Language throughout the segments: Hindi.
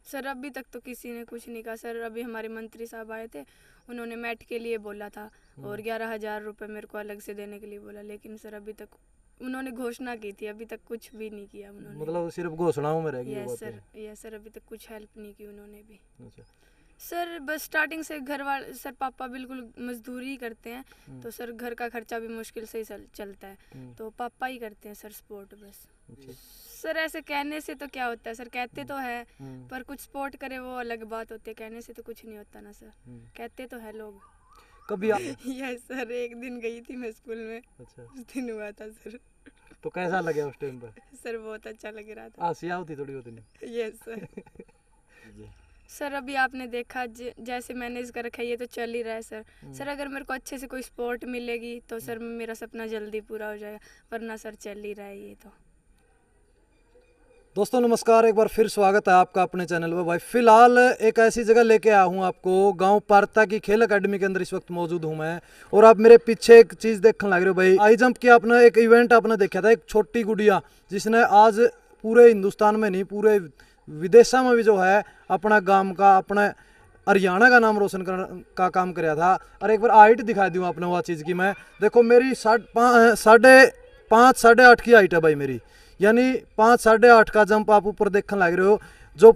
सर अभी तक तो किसी ने कुछ नहीं कहा सर। अभी हमारे मंत्री साहब आए थे, उन्होंने मैट के लिए बोला था और 11,000 रुपये मेरे को अलग से देने के लिए बोला, लेकिन सर अभी तक उन्होंने घोषणा की थी, अभी तक कुछ भी नहीं किया उन्होंने। मतलब सिर्फ घोषणाओं में रह गई यस बात सर, है। यस सर, अभी तक कुछ हेल्प नहीं की उन्होंने भी। अच्छा। सर बस स्टार्टिंग से घर वाले, सर पापा बिल्कुल मजदूरी ही करते हैं, तो सर घर का खर्चा भी मुश्किल से ही चलता है, तो पापा ही करते हैं सर सपोर्ट बस। अच्छा। सर ऐसे कहने से तो क्या होता है सर, कहते तो है पर कुछ सपोर्ट करे वो अलग बात होती है, कहने से तो कुछ नहीं होता ना सर, कहते तो है लोग। कभी यस सर, एक दिन गई थी मैं स्कूल में। अच्छा। उस दिन हुआ था सर। तो कैसा लगा उस टाइम पर? सर बहुत अच्छा लग रहा था। हंसी आती थोड़ी होती नहीं? Yes sir. सर अभी आपने देखा जैसे मैनेज कर रखा है, ये तो चल ही रहा है सर। सर अगर मेरे को अच्छे से कोई सपोर्ट मिलेगी तो सर मेरा सपना जल्दी पूरा हो जाएगा, वरना सर चल ही रहा है ये तो। दोस्तों नमस्कार, एक बार फिर स्वागत है आपका अपने चैनल पर। भाई फिलहाल एक ऐसी जगह लेके आया हूँ आपको, गांव पारता की खेल अकेडमी के अंदर इस वक्त मौजूद हूँ मैं। और आप मेरे पीछे एक चीज़ देखने लग रहे हो भाई, हाई जंप की आपने एक इवेंट आपने देखा था, एक छोटी गुड़िया जिसने आज पूरे हिंदुस्तान में नहीं पूरे विदेशों में भी जो है अपना गांव का, अपने हरियाणा का नाम रोशन का काम कराया था। और एक बार हाइट दिखा दूँ आपने वह चीज़ की, मैं देखो मेरी 5.5 साढ़े 8 की हाइट है भाई मेरी, यानी 5 साढ़े 8 का जंप आप ऊपर देखने लग रहे हो। जो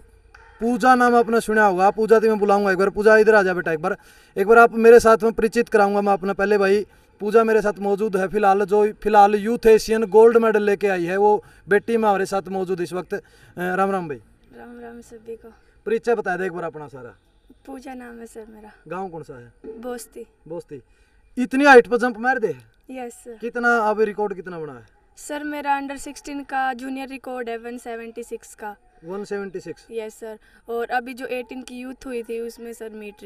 पूजा नाम आपने सुना होगा, पूजा तो मैं बुलाऊंगा एक बार। पूजा इधर आ जा बेटा, एक बार आप मेरे साथ में परिचित कराऊंगा मैं अपने। पहले भाई पूजा मेरे साथ मौजूद है फिलहाल, जो फिलहाल यूथ एशियन गोल्ड मेडल लेके आई है, वो बेटी में हमारे साथ मौजूद इस वक्त। राम राम भाई। राम राम सभी को। परिचय बता दे एक बार अपना सारा। पूजा नाम है सर मेरा। गाँव कौन सा है? बोस्ती। बोस्ती। इतनी हाइट पर जंप मार दे? Yes sir. कितना अब रिकॉर्ड कितना बना है? सर मेरा अंडर 16 का जूनियर रिकॉर्ड है 176 का। 176? Yes sir. और अभी जो 18 की यूथ हुई थी उसमें सर मीट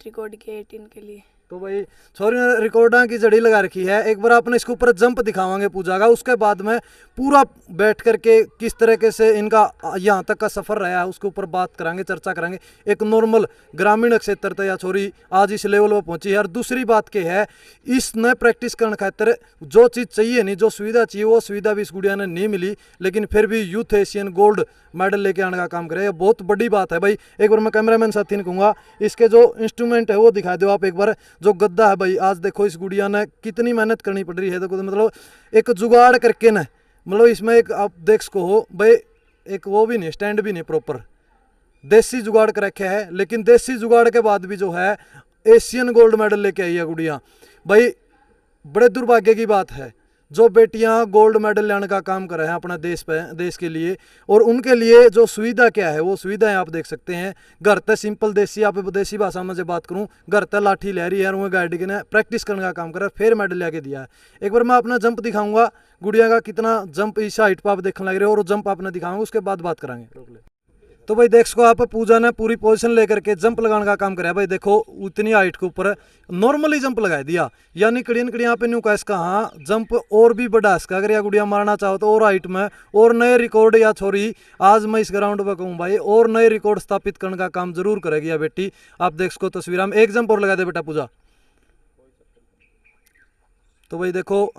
रिकॉर्ड के 18 के लिए। तो भाई छोरी ने रिकॉर्डा की जड़ी लगा रखी है। एक बार आपने इसके ऊपर जंप दिखावांगे पूजा का, उसके बाद में पूरा बैठ करके किस तरीके से इनका यहाँ तक का सफर रहा है उसके ऊपर बात करांगे, चर्चा करांगे। एक नॉर्मल ग्रामीण क्षेत्र तक या छोरी आज इस लेवल पर पहुंची है। और दूसरी बात क्या है, इसने प्रैक्टिस करने खातिर जो चीज़ चाहिए नहीं, जो सुविधा चाहिए वो सुविधा भी इस गुड़िया ने नहीं मिली, लेकिन फिर भी यूथ एशियन गोल्ड मेडल लेके आने का काम करे। ये बहुत बड़ी बात है भाई। एक बार मैं कैमरामैन साथी ने कहूँगा इसके जो इंस्ट्रूमेंट है वो दिखा दो आप एक बार। जो गद्दा है भाई, आज देखो इस गुड़िया ने कितनी मेहनत करनी पड़ रही है। देखो मतलब एक जुगाड़ करके ना, मतलब इसमें एक आप देख सको हो भाई, एक वो भी नहीं, स्टैंड भी नहीं, प्रॉपर देसी जुगाड़ कर रखे है। लेकिन देसी जुगाड़ के बाद भी जो है एशियन गोल्ड मेडल लेके आई है गुड़िया। भाई बड़े दुर्भाग्य की बात है जो बेटियां गोल्ड मेडल लाने का काम कर रहे हैं अपना देश के लिए, और उनके लिए जो सुविधा क्या है वो सुविधाएं आप देख सकते हैं। घर तक सिंपल देसी, आप देसी भाषा में जब बात करूं, घर तक लाठी ले रही है और गाइड के ने प्रैक्टिस करने का काम कर रहा है, फिर मेडल लेके दिया है। एक बार मैं अपना जंप दिखाऊंगा गुड़िया का, कितना जंप इस हाइट पर आप देखने लग रहे हो, और जंप आपने दिखाऊंगा उसके बाद बात कराएंगे। तो भाई देख सको आप, पूजा ने पूरी पोजीशन लेकर के जंप लगाने का काम कराया। भाई देखो उतनी हाइट के ऊपर नॉर्मली जंप लगा दिया, यानी कड़ियन कड़िया पे न्यू का इसका हाँ जंप और भी बढ़ा इसका। अगर या गुड़िया मारना चाहो तो और हाइट में और नए रिकॉर्ड, या छोरी आज मैं इस ग्राउंड पर कहूँ भाई और नए रिकॉर्ड स्थापित करने का काम जरूर करेगी या बेटी। आप देख सको तस्वीर में, एक जंप और लगा दे बेटा पूजा। तो भाई देखो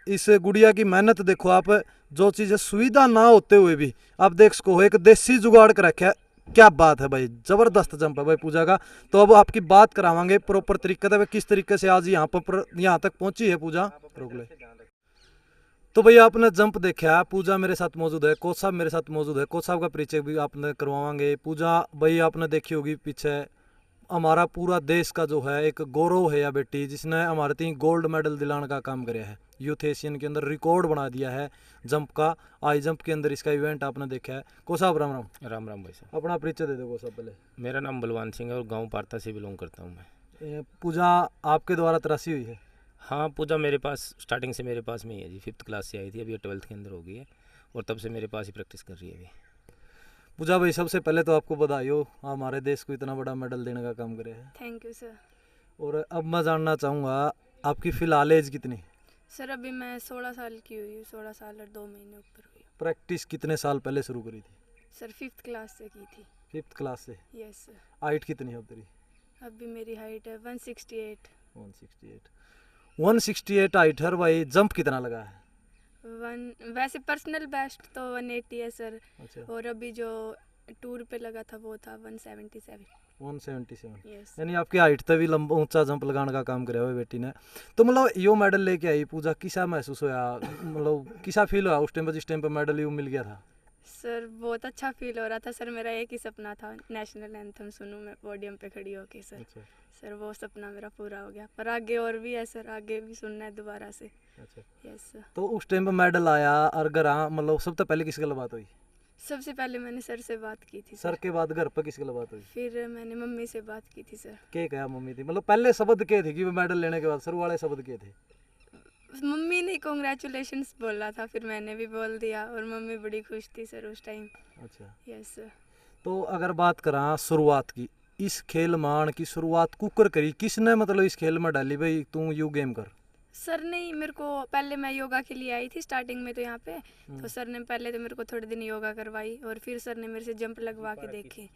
इस गुड़िया की मेहनत देखो आप, जो चीज़ सुविधा ना होते हुए भी आप देख सको एक देसी जुगाड़ कर रखा है। क्या बात है भाई, जबरदस्त जंप है भाई पूजा का। तो अब आपकी बात करावांगे प्रॉपर तरीके से किस तरीके से आज यहाँ तक पहुंची है पूजा। रोक ले। तो भाई आपने जंप देखा, पूजा मेरे साथ मौजूद है, कोच साहब मेरे साथ मौजूद है। कोच साहब का परिचय भी आपने करवावांगे। पूजा भाई आपने देखी होगी पीछे, हमारा पूरा देश का जो है एक गौरव है या बेटी, जिसने हमारे 3 गोल्ड मेडल दिलाने का काम कराया है। यूथ एशियन के अंदर रिकॉर्ड बना दिया है जंप का, हाई जंप के अंदर इसका इवेंट आपने देखा है। को साहब राम राम। राम राम भाई साहब। अपना परिचय दे दो को साहब पहले। मेरा नाम बलवान सिंह है और गांव पारता से बिलोंग करता हूं मैं। पूजा आपके द्वारा तराशी हुई है? हाँ, पूजा मेरे पास स्टार्टिंग से मेरे पास में ही है जी। 5th क्लास से आई थी, अभी 12th के अंदर हो गई है और तब से मेरे पास ही प्रैक्टिस कर रही है अभी। पूजा भाई सबसे पहले तो आपको बधाई हो, हमारे देश को इतना बड़ा मेडल देने का काम करे है। Thank you sir. और अब मैं जानना चाहूँगा आपकी फ़िलहाल एज कितनी? सर अभी मैं 16 साल की हुई हूँ, 16 साल और 2 महीने ऊपर हुई। प्रैक्टिस कितने साल पहले शुरू करी थी? सर 5th क्लास से की थी। 5th क्लास से? Yes sir. हाइट कितनी है अब तेरी? अभी मेरी हाइट है 168। 168 हाइट है भाई। जंप कितना लगा है? वैसे पर्सनल बेस्ट तो 180 है सर। अच्छा। और अभी जो टूर पे लगा था वो था 177। 177 यस। यानी आपकी हाइट तक भी लंबा ऊंचा जंप लगाने का काम कराया हुआ बेटी ने। तो मतलब यो मेडल लेके आई पूजा, किसा महसूस होया, मतलब किसा फील हुआ उस टाइम पर जिस टाइम पर मेडल यू मिल गया था? सर बहुत अच्छा फील हो रहा था सर, मेरा एक ही सपना था नेशनल एंथम सुनूं मैं पोडियम पे खड़ी होके सर। अच्छा सर वो सपना मेरा पूरा हो गया, पर आगे और भी है सर, आगे भी सुनना है दोबारा से। अच्छा। Yes sir. तो उस टाइम पर मेडल आया और घर मतलब सबसे पहले किसके लिए बात हुई? सबसे पहले मैंने सर से बात की थी सर सर, के बाद घर पर किसके लिए बात हुई? फिर मैंने मम्मी से बात की थी सर। क्या कहा मम्मी थी, मतलब पहले शब्द के थे कि वो मेडल लेने के बाद सर वाले शब्द के थे? मम्मी ने कॉन्ग्रेचुलेशंस बोला था, फिर मैंने भी बोल दिया और मम्मी बड़ी खुश थी सर उस टाइम। अच्छा। Yes sir. तो अगर बात करा शुरुआत की, इस खेल मान की शुरुआत कुकर करी किसने, मतलब इस खेल में डाली भाई तू यू गेम कर? सर नहीं, मेरे को पहले मैं योगा के लिए आई थी स्टार्टिंग में तो यहाँ पे, तो सर ने पहले तो मेरे को थोड़े दिन योगा करवाई और फिर सर ने मेरे से जंप लगवा के देखे।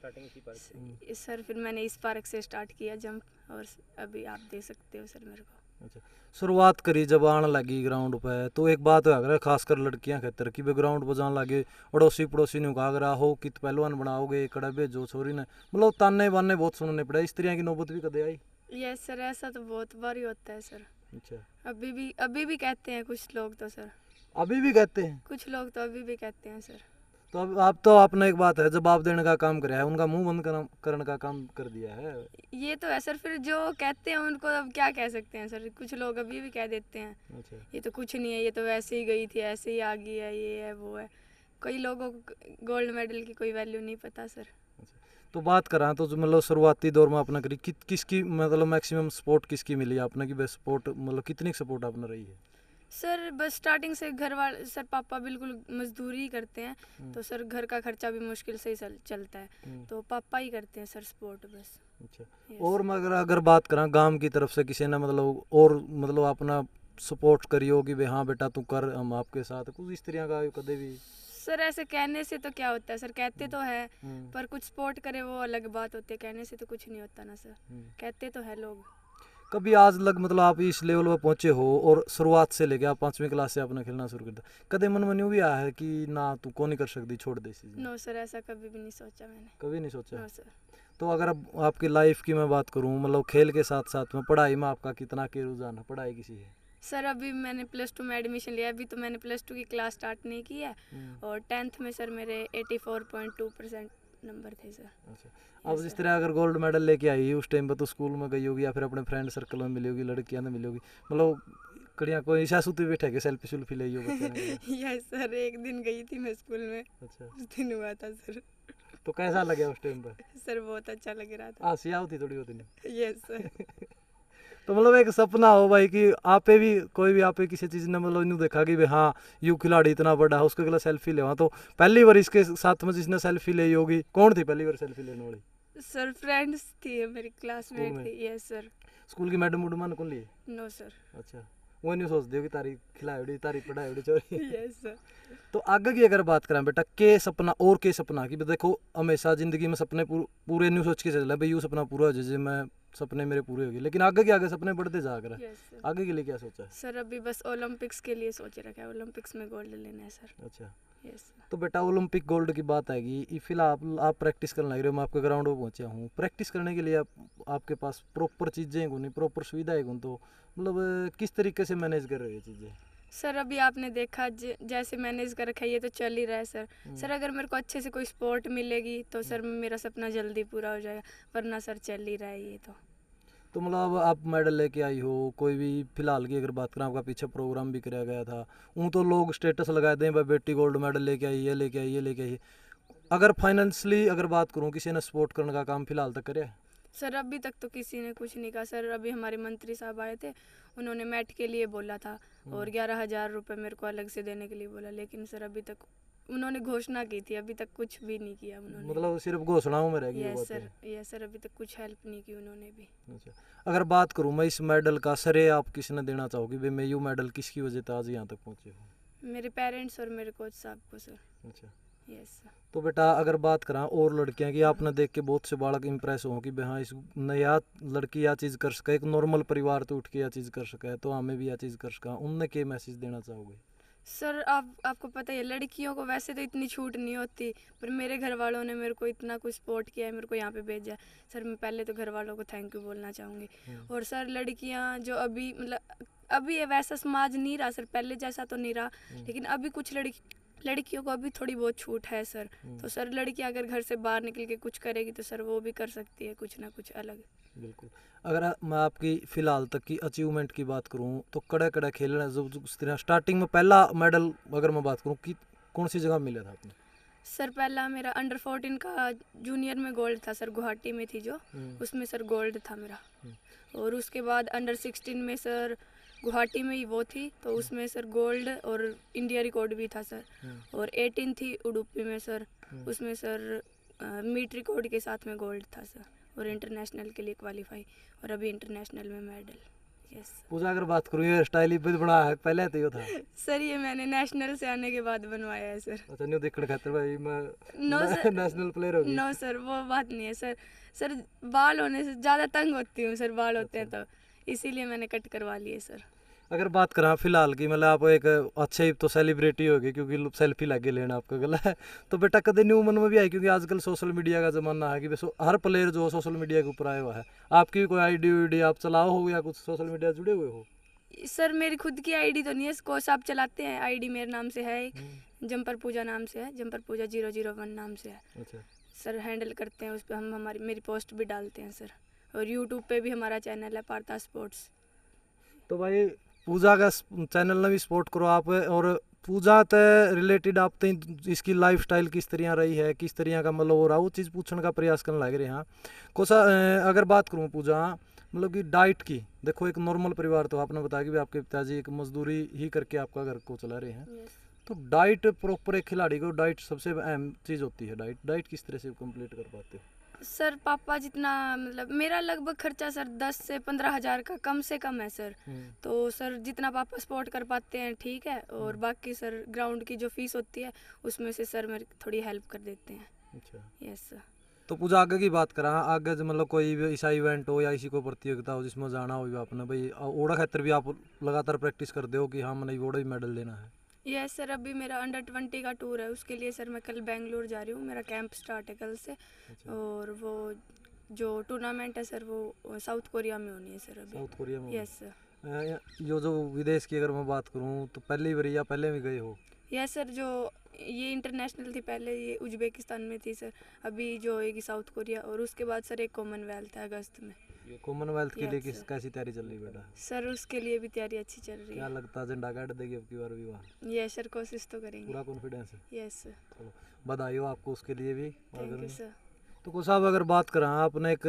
सर फिर मैंने इस पार्क से स्टार्ट किया जंप और अभी आप दे सकते हो सर मेरे को। अच्छा। शुरुआत करी जब आने लगी ग्राउंड पे, तो एक बात है खासकर लड़कियां खेतर की वे ग्राउंड पर जाने लगे, अड़ोसी पड़ोसी ने कहा अगर हो कि पहलवान बनाओगे कड़ा भेजो छोरी ने, मतलब ताने बाने बहुत सुनने पड़े, स्त्रियां की नौबत भी कदे आई? यस सर, ऐसा तो बहुत बार ही होता है सर। अच्छा। अभी भी कहते हैं कुछ लोग तो सर, अभी भी कहते हैं? कुछ लोग तो अभी भी कहते हैं सर। तो अब आप तो आपने एक बात है जवाब देने का काम कराया है, उनका मुंह बंद करने का काम कर दिया है। ये तो है सर, फिर जो कहते हैं उनको अब क्या कह सकते हैं सर, कुछ लोग अभी भी कह देते हैं अच्छा। ये तो कुछ नहीं है, ये तो वैसे ही गई थी, ऐसे ही आ गई है, ये है वो है। कई लोगों को गोल्ड मेडल की कोई वैल्यू नहीं पता सर। तो बात करा तो जो मतलब शुरुआती दौर में आपने करी किसकी मतलब मैक्सिमम सपोर्ट किसकी मिली आपने, कि बेस्ट सपोर्ट मतलब कितनी सपोर्ट आपने रही है? सर बस स्टार्टिंग से घर वाले सर, पापा बिल्कुल मजदूरी ही करते हैं, तो सर घर का खर्चा भी मुश्किल से ही चलता है, तो पापा ही करते हैं सर सपोर्ट बस। अच्छा। Yes. और मगर अगर बात करा गांव की तरफ से किसी ने मतलब और मतलब अपना सपोर्ट करी हो कि भाई हाँ बेटा तू कर हम आपके साथ, कुछ इस तरह का कदे भी? सर ऐसे कहने से तो क्या होता है सर, कहते तो है पर कुछ सपोर्ट करे वो अलग बात होती है, कहने से तो कुछ नहीं होता ना सर, कहते तो है लोग। कभी आज लग मतलब आप इस लेवल पर पहुंचे हो और शुरुआत से लेके आप 5वीं क्लास से आपने खेलना शुरू कर दिया, कदे मन में यूं भी आया है कि ना तू कौन नहीं कर सकती छोड़ दे इसी चीज़? नो सर, ऐसा कभी भी नहीं सोचा मैंने। कभी नहीं सोचा? No sir. तो अगर अब आपकी लाइफ की मैं बात करूं, मतलब खेल के साथ साथ में पढ़ाई में आपका कितना के रुझान है, पढ़ाई किसी है? सर अभी मैंने +2 में एडमिशन लिया, अभी तो मैंने +2 की क्लास स्टार्ट नहीं की है, और 10th में सर मेरे 84.2% नंबर थे सर। अच्छा। अब जिस तरह अगर गोल्ड मेडल लेके आई उस टाइम पर तो स्कूल में गई होगी या फिर अपने फ्रेंड सर्कल में मिली होगी, लड़कियां ने मिली होगी, मतलब कड़िया कोई ईशा सूती बैठे के सेल्फी सुल्फी ले हो बच्चे ने? यस सर, एक दिन गई थी मैं स्कूल में। अच्छा। उस दिन हुआ था सर। तो कैसा लगा उस टाइम पर? सर बहुत अच्छा लग रहा था। हंसी आती थोड़ी होती नहीं? Yes sir. तो मतलब एक सपना हो भाई कि आपे भी कोई भी आपे किसी चीज़ ने मतलब यूँ देखा कि भाई हाँ यू खिलाड़ी इतना बड़ा है उसके गला सेल्फी लेवा, तो पहली बार इसके साथ में जिसने सेल्फी ली होगी कौन थी पहली बार सेल्फी लेने वाली? सर फ्रेंड्स थी, मेरी क्लासमेट थी। Yes sir. स्कूल की मैडम उडम कौन ली? No sir. अच्छा। वो नहीं सोचती हो कि तारी खिलाई तारी पढ़ाई चोरी? Yes sir. तो आगे की अगर बात करें बेटा, के सपना और के सपना की देखो हमेशा जिंदगी में सपने पूरे नहीं सोच के चल भाई यू सपना पूरा हो जाए मैं सपने मेरे पूरे हो गए, लेकिन आगे के आगे सपने बढ़ते जा कर आगे के लिए क्या सोचा है? सर अभी बस ओलंपिक्स के लिए सोच रखा है, ओलंपिक्स में गोल्ड लेना है सर। अच्छा। यस। तो बेटा ओलंपिक गोल्ड की बात आएगी, फिलहाल आप प्रैक्टिस करने लग रहे हो, मैं आपके ग्राउंड पर पहुंचा हूँ, प्रैक्टिस करने के लिए आपके पास प्रॉपर चीज़ें को नहीं, प्रॉपर सुविधाएं को, तो मतलब किस तरीके से मैनेज कर रहे हो ये चीज़ें? सर अभी आपने देखा जैसे मैनेज कर रखा है ये तो चल ही रहा है सर। सर अगर मेरे को अच्छे से कोई स्पोर्ट मिलेगी तो सर मेरा सपना जल्दी पूरा हो जाएगा, वरना सर चल ही रहा है ये तो मतलब आप मेडल लेके आई हो, कोई भी फिलहाल की अगर बात करें आपका पीछे प्रोग्राम भी कराया गया था, ऊँ तो लोग स्टेटस लगाए दें भाई बेटी गोल्ड मेडल लेके आई, ये लेके आई, ये लेके आई, अगर फाइनेंशियली अगर बात करूँ किसी ने सपोर्ट करने का काम फिलहाल तक करे? सर अभी तक तो किसी ने कुछ नहीं कहा सर। अभी हमारे मंत्री साहब आए थे, उन्होंने मैट के लिए बोला था और 11,000 रुपये मेरे को अलग से देने के लिए बोला, लेकिन सर अभी तक उन्होंने घोषणा की थी, अभी तक कुछ भी नहीं किया उन्होंने। मतलब सिर्फ घोषणाओं में रह गई? यस सर, यस सर, अभी तक कुछ हेल्प नहीं की उन्होंने भी। अच्छा। अगर बात करूँ मैं इस मेडल का श्रेय आप किसने देना चाहोगी भाई मैं यू मेडल किसकी वजह से आज यहाँ तक पहुँचे हूँ? मेरे पेरेंट्स और मेरे कोच साहब को सर। अच्छा। Yes sir. तो बेटा अगर बात करा और लड़कियां की, आपने देख के बहुत से बालक इंप्रेस हो कि भाई हाँ इस नया लड़की यह चीज़ कर सके, एक नॉर्मल परिवार तो उठ के यह चीज़ कर सके, तो हमें भी यह चीज़ कर सका, उनने क्या मैसेज देना चाहोगे? सर आपको पता ही है, लड़कियों को वैसे तो इतनी छूट नहीं होती, पर मेरे घर वालों ने मेरे को इतना कुछ सपोर्ट किया है, मेरे को यहाँ पे भेजा है। सर मैं पहले तो घर वालों को थैंक यू बोलना चाहूँगी। और सर लड़कियाँ जो अभी मतलब अभी ये वैसा समाज नहीं रहा सर, पहले जैसा तो नहीं रहा, लेकिन अभी कुछ लड़कियों को अभी थोड़ी बहुत छूट है सर। तो सर लड़कियाँ अगर घर से बाहर निकल के कुछ करेगी तो सर वो भी कर सकती है कुछ ना कुछ अलग। बिल्कुल। अगर मैं आपकी फिलहाल तक की अचीवमेंट की बात करूं तो कड़ा कड़ा खेलना जो उस तरह स्टार्टिंग में पहला मेडल अगर मैं बात करूं कि कौन सी जगह मिला था आपने? सर पहला मेरा अंडर 14 का जूनियर में गोल्ड था सर, गुवाहाटी में थी जो, उसमें सर गोल्ड था मेरा। और उसके बाद अंडर 16 में सर गुवाहाटी में ही वो थी, तो उसमें सर गोल्ड और इंडिया रिकॉर्ड भी था सर। और 18 थी उडुपी में सर, उसमें सर मीट रिकॉर्ड के साथ में गोल्ड था सर। और इंटरनेशनल के लिए क्वालिफाई, और अभी इंटरनेशनल में मेडल। यस पूजा अगर बात करूं ये स्टाइल ही बड़ा है, पहले तो ये था। सर, ये मैंने नेशनल से आने के बाद बनवाया है सर। अच्छा न्यू देखने खातिर भाई मैं नो सर, नेशनल प्लेयर हो गई। नो सर वो बात नहीं है सर। सर बाल होने से ज़्यादा तंग होती हूँ सर, बाल होते हैं तो इसीलिए मैंने कट करवा लिए सर। अगर बात करा फिलहाल की मतलब आप एक अच्छे तो सेलिब्रिटी हो गए क्योंकि सेल्फी लगे लेना आपका गला है, तो बेटा कदे न्यू मन में भी आई क्योंकि आजकल सोशल मीडिया का जमाना है कि हर प्लेयर जो सोशल मीडिया के ऊपर आया हुआ है। आपकी भी कोई आईडी वीडी आप चलाओ हो या कुछ सोशल मीडिया जुड़े हुए हो? सर मेरी खुद की आईडी तो नहीं है, कोच आप चलाते हैं, आईडी मेरे नाम से है, जंपर पूजा नाम से है, जंपर पूजा 001 नाम से है। अच्छा सर हैंडल करते हैं उस पर, हम मेरी पोस्ट भी डालते हैं सर। और यूट्यूब पे भी हमारा चैनल है पार्था स्पोर्ट्स। तो भाई पूजा का चैनल ने भी सपोर्ट करो आप। और पूजा ते रिलेटेड आप तो इसकी लाइफ स्टाइल किस तरह रही है, किस तरह का मतलब हो रहा वो चीज़ पूछने का प्रयास करने लग रहे हैं। कोसा अगर बात करूँ पूजा मतलब कि डाइट की, देखो एक नॉर्मल परिवार तो आपने बताया कि भी आपके पिताजी एक मजदूरी ही करके आपका घर को चला रहे हैं, तो डाइट प्रॉपर एक खिलाड़ी को डाइट सबसे अहम चीज़ होती है। डाइट किस तरह से कंप्लीट कर पाते हो? सर पापा जितना मतलब मेरा लगभग खर्चा सर 10 से 15 हज़ार का कम से कम है सर। तो सर जितना पापा सपोर्ट कर पाते हैं ठीक है, और बाकी सर ग्राउंड की जो फीस होती है उसमें से सर मेरी थोड़ी हेल्प कर देते हैं। अच्छा यस सर। तो पूजा आगे की बात करा, आगे जो मतलब कोई भी ऐसा इवेंट हो या इसी को प्रतियोगिता हो जिसमें जाना हो भी आपने भाई ओड़ा खातर भी आप लगातार प्रैक्टिस करते हो कि हाँ मैंने ओड़ा ही मेडल लेना है? यस सर, अभी मेरा अंडर 20 का टूर है, उसके लिए सर मैं कल बेंगलोर जा रही हूँ, मेरा कैंप स्टार्ट है कल से। और वो जो टूर्नामेंट है सर वो साउथ कोरिया में होनी है सर अभी। साउथ कोरिया में? Yes sir. जो विदेश की अगर मैं बात करूँ तो पहली बार या पहले भी गए हो? यस सर, जो ये इंटरनेशनल थी पहले, ये उज्बेकिस्तान में थी सर, अभी जो होएगी साउथ कोरिया, और उसके बाद सर एक कॉमनवेल्थ है अगस्त में। कॉमनवेल्थ के लिए Yes, sir. कैसी तैयारी चल रही बेटा? सर उसके लिए भी तैयारी अच्छी चल रही क्या है। लगता है झंडा गाड़ देगी अब की बार भी वहाँ? यस सर, कोशिश तो करेंगे। पूरा कॉन्फिडेंस है? Yes sir. चलो बधाई हो आपको उसके लिए भी। Thank you sir. तो को साहब अगर बात करा आपने एक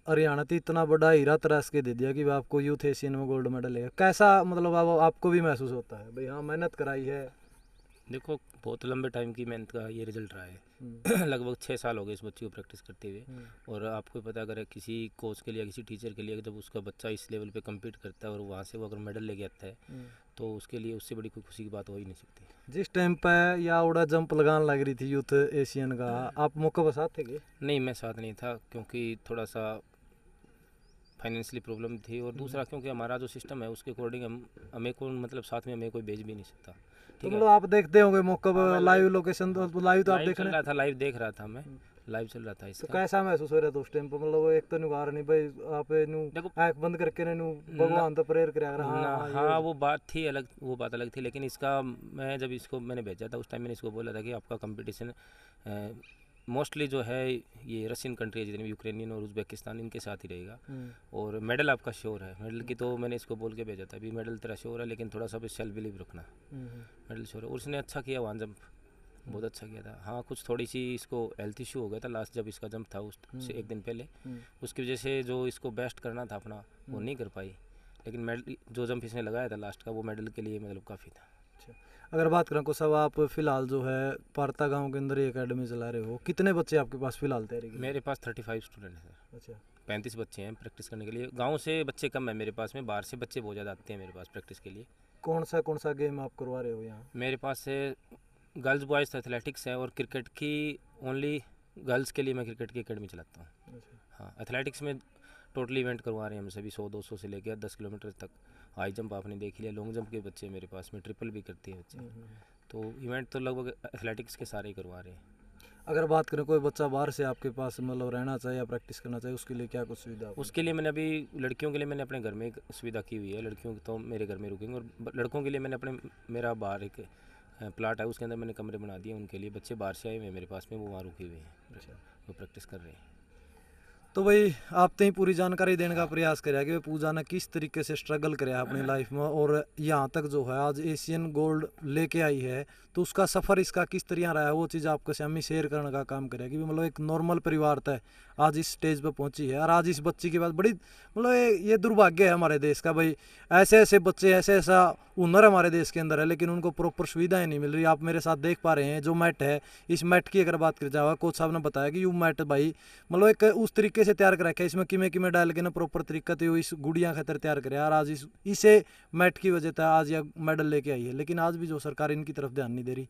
हरियाणा तो इतना बड़ा हीरा तराश के दे दिया कि आपको यूथ एशियन में गोल्ड मेडल लेगा, कैसा मतलब आपको भी महसूस होता है भाई हाँ मेहनत कराई है? देखो बहुत लंबे टाइम की मेहनत का ये रिजल्ट रहा है। लगभग 6 साल हो गए इस बच्चे को प्रैक्टिस करते हुए। और आपको पता अगर किसी कोच के लिए किसी टीचर के लिए जब उसका बच्चा इस लेवल पे compete करता है और वहाँ से वो अगर मेडल लेके आता है तो उसके लिए उससे बड़ी कोई खुशी की बात हो ही नहीं सकती। जिस टाइम पे या उड़ा जंप लगाने लग रही थी यूथ एशियन का, आप मौका पर साथ थे क्या? नहीं मैं साथ नहीं था क्योंकि थोड़ा सा फाइनेंशियली प्रॉब्लम थी, और दूसरा क्योंकि हमारा जो सिस्टम है उसके अकॉर्डिंग हमें को मतलब साथ में हमें कोई भेज भी नहीं सकता। तो ठीक है, मतलब आप देखते होंगे मौका पर लाइव लोकेशन, तो लाइव तो आप लाइव देख चल रहे रहा था, लाइव देख रहा था मैं, लाइव चल रहा था तो इसका। कैसा महसूस हो रहा था उस टाइम पर? मतलब एक तो निगार नहीं भाई आप नु देखो आंख बंद करके नु भगवान तो प्रेयर कर रहा हाँ, हाँ हाँ वो बात थी अलग, वो बात अलग थी। लेकिन इसका मैं जब इसको मैंने भेजा था उस टाइम मैंने इसको बोला था कि आपका कंपटीशन मोस्टली जो है ये रशियन कंट्री जितनी भी यूक्रेनियन और उज़्बेकिस्तान इनके साथ ही रहेगा, और मेडल आपका श्योर है। मेडल की तो मैंने इसको बोल के भेजा था अभी मेडल तेरा श्योर है, लेकिन थोड़ा सा सेल्फ बिलीव रखना, मेडल श्योर है। और उसने अच्छा किया वहाँ जंप, बहुत अच्छा किया था। हाँ कुछ थोड़ी सी इसको हेल्थ इशू हो गया था लास्ट जब इसका जंप था उससे एक दिन पहले, उसकी वजह से जो इसको बेस्ट करना था अपना वो नहीं कर पाई, लेकिन मेडल जो जंप इसने लगाया था लास्ट का वो मेडल के लिए मतलब काफ़ी था। अगर बात करें को सब आप फिलहाल जो है पार्था गांव के अंदर एक एकेडमी चला रहे हो, कितने बच्चे आपके पास फिलहाल तैयारी के? मेरे पास 35 स्टूडेंट हैं सर। अच्छा 35 बच्चे हैं प्रैक्टिस करने के लिए। गांव से बच्चे कम है मेरे पास में, बाहर से बच्चे बहुत ज़्यादा आते हैं मेरे पास प्रैक्टिस के लिए। कौन सा गेम आप करवा रहे हो यहाँ? मेरे पास से गर्ल्स बॉयज़ एथलेटिक्स है, और क्रिकेट की ओनली गर्ल्स के लिए मैं क्रिकेट की अकेडमी चलाता हूँ। हाँ एथलेटिक्स में टोटली इवेंट करवा रहे हैं हम सभी 100-200 से लेकर 10 किलोमीटर तक, हाई जंप आपने देख लिया, लॉन्ग जंप के बच्चे मेरे पास में, ट्रिपल भी करते हैं बच्चे। तो इवेंट तो लगभग एथलेटिक्स के सारे ही करवा रहे हैं। अगर बात करें कोई बच्चा बाहर से आपके पास मतलब रहना चाहिए या प्रैक्टिस करना चाहिए, उसके लिए क्या कुछ सुविधा है? उसके लिए मैंने अभी लड़कियों के लिए मैंने अपने घर में एक सुविधा की हुई है, लड़कियों की तो मेरे घर में रुकेंगे, और लड़कों के लिए मैंने अपने मेरा बाहर एक प्लाट है, उसके अंदर मैंने कमरे बना दिए उनके लिए। बच्चे बाहर से आए हुए हैं मेरे पास में, वो वहाँ रुके हुए हैं, वो प्रैक्टिस कर रहे हैं। तो भाई आप तो ही पूरी जानकारी देने का प्रयास करें कि पूजा ने किस तरीके से स्ट्रगल कराया अपनी लाइफ में और यहाँ तक जो है आज एशियन गोल्ड लेके आई है, तो उसका सफ़र इसका किस तरह रहा है वो चीज़ आपको सामने शेयर करने का काम करेगी। मतलब एक नॉर्मल परिवार था, आज इस स्टेज पे पहुंची है, और आज इस बच्ची के बाद बड़ी मतलब ये दुर्भाग्य है हमारे देश का भाई, ऐसे ऐसे बच्चे ऐसे ऐसा हुनर हमारे देश के अंदर है, लेकिन उनको प्रॉपर सुविधाएं नहीं मिल रही। आप मेरे साथ देख पा रहे हैं जो मैट है, इस मैट की अगर बात करी जाए, कोच साहब ने बताया कि यू मैट भाई मतलब एक उस तरीके से तैयार कर रखा है, इसमें किमें डाल के ना प्रॉपर तरीका तो इस गुड़िया खातर तैयार करे, और आज इसे मैट की वजह से आज यह मेडल लेके आई है, लेकिन आज भी जो सरकार इनकी तरफ ध्यान नहीं दे रही,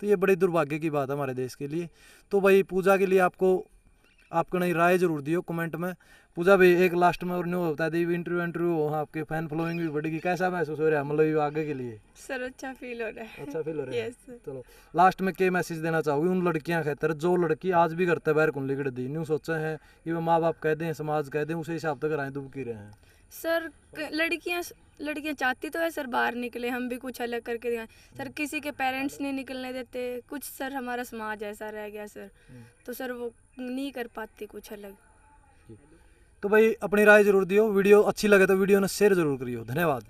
तो ये बड़ी दुर्भाग्य की बात है हमारे देश के लिए। तो भाई पूजा के लिए आपको नई राय जरूर दियो कमेंट में। पूजा भाई एक लास्ट में और न्यू बता दी, इंटरव्यू हो, आपके फैन फॉलोइंग भी बढ़ेगी, कैसा महसूस हो रहा है मतलब आगे के लिए? सर अच्छा फील हो रहा है। अच्छा फील हो रहा है। यस। चलो लास्ट में क्या मैसेज देना चाहोगे उन लड़कियां खातर जो लड़की आज भी करते बाहर कुंडली कट दी, न्यू सोचे हैं कि वो माँ बाप कह दें, समाज कह दें, उसे हिसाब तक कराएं दुबकी रहे हैं? सर लड़कियां चाहती तो है सर बाहर निकले, हम भी कुछ अलग करके दिखाएं सर, किसी के पेरेंट्स नहीं निकलने देते, कुछ सर हमारा समाज ऐसा रह गया सर, तो सर वो नहीं कर पाती कुछ अलग। तो भाई अपनी राय जरूर दियो, वीडियो अच्छी लगे तो वीडियो ने शेयर जरूर करियो। धन्यवाद।